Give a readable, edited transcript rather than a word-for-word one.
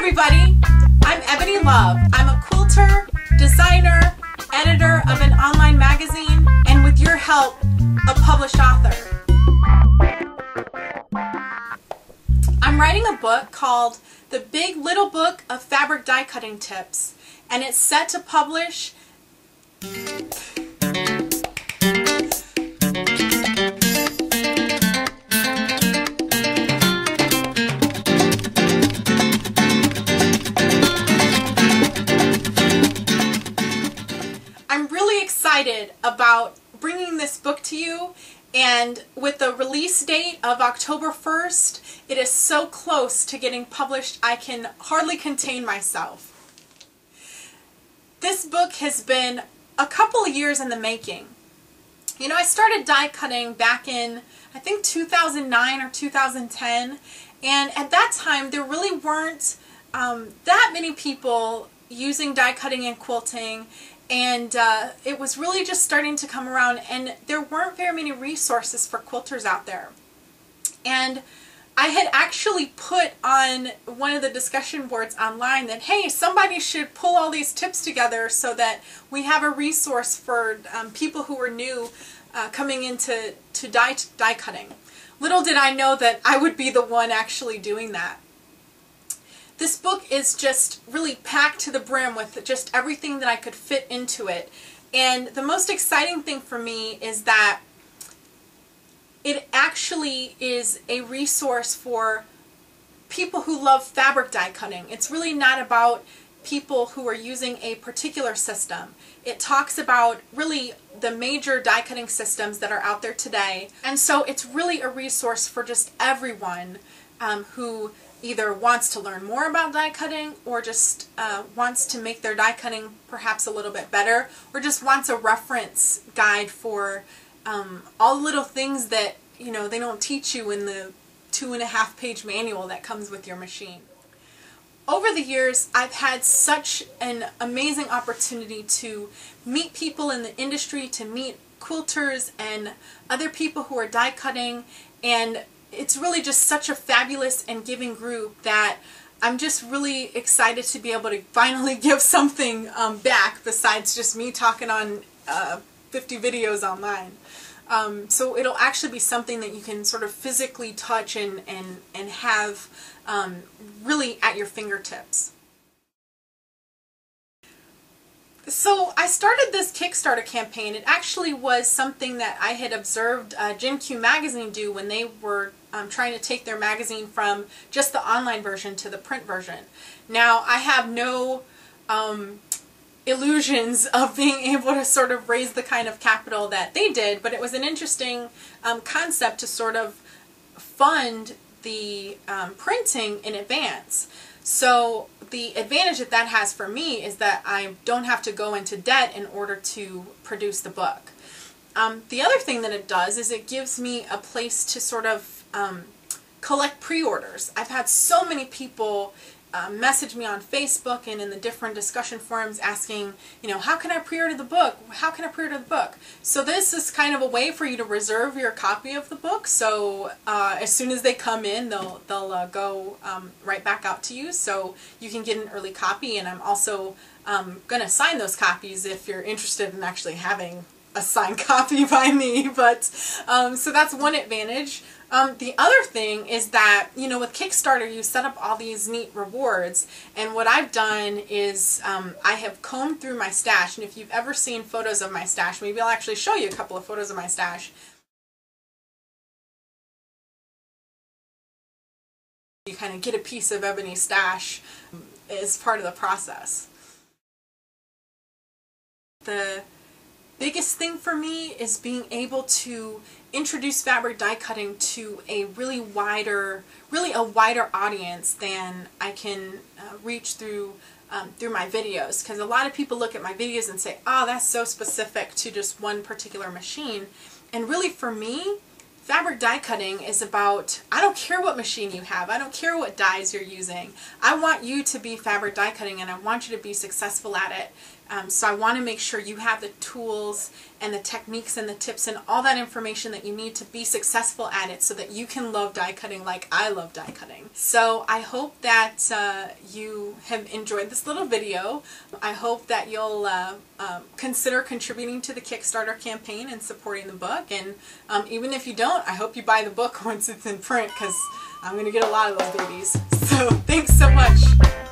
everybody, I'm Ebony Love. I'm a quilter, designer, editor of an online magazine, and with your help, a published author. I'm writing a book called The Big Little Book of Fabric Die Cutting Tips, and it's set to publish about bringing this book to you, and with the release date of October 1st, it is so close to getting published I can hardly contain myself. This book has been a couple of years in the making. You know, I started die cutting back in, I think, 2009 or 2010, and at that time there really weren't that many people using die cutting and quilting. And it was really just starting to come around, and there weren't very many resources for quilters out there. And I had actually put on one of the discussion boards online that, hey, somebody should pull all these tips together so that we have a resource for people who are new coming into die cutting. Little did I know that I would be the one actually doing that. This book is just really packed to the brim with just everything that I could fit into it. And the most exciting thing for me is that it actually is a resource for people who love fabric die cutting. It's really not about people who are using a particular system. It talks about really the major die cutting systems that are out there today. And so it's really a resource for just everyone who either wants to learn more about die cutting, or just wants to make their die cutting perhaps a little bit better, or just wants a reference guide for all the little things that, you know, they don't teach you in the 2.5-page manual that comes with your machine. Over the years, I've had such an amazing opportunity to meet people in the industry, to meet quilters and other people who are die cutting, and it's really just such a fabulous and giving group that I'm just really excited to be able to finally give something back besides just me talking on 50 videos online. So it'll actually be something that you can sort of physically touch and have really at your fingertips. So I started this Kickstarter campaign. It actually was something that I had observed GenQ magazine do when they were trying to take their magazine from just the online version to the print version. Now, I have no illusions of being able to sort of raise the kind of capital that they did, but it was an interesting concept to sort of fund the printing in advance. So the advantage that that has for me is that I don't have to go into debt in order to produce the book. The other thing that it does is it gives me a place to sort of collect pre-orders. I've had so many people message me on Facebook and in the different discussion forums asking, you know, how can I pre-order the book? How can I pre-order the book? So this is kind of a way for you to reserve your copy of the book. So as soon as they come in, they'll go right back out to you, so you can get an early copy. And I'm also going to sign those copies if you're interested in actually having a signed copy by me. But so that's one advantage. The other thing is that, you know, with Kickstarter you set up all these neat rewards, and what I've done is I have combed through my stash, and if you've ever seen photos of my stash, maybe I'll actually show you a couple of photos of my stash. You kind of get a piece of Ebony's stash as part of the process. The biggest thing for me is being able to introduce fabric die cutting to a really a wider audience than I can reach through my videos, because a lot of people look at my videos and say, oh, that's so specific to just one particular machine. And really for me, fabric die cutting is about, I don't care what machine you have, I don't care what dies you're using. I want you to be fabric die cutting, and I want you to be successful at it. So I want to make sure you have the tools and the techniques and the tips and all that information that you need to be successful at it so that you can love die cutting like I love die cutting. So I hope that you have enjoyed this little video. I hope that you'll consider contributing to the Kickstarter campaign and supporting the book. And even if you don't, I hope you buy the book once it's in print, because I'm going to get a lot of those babies. So thanks so much.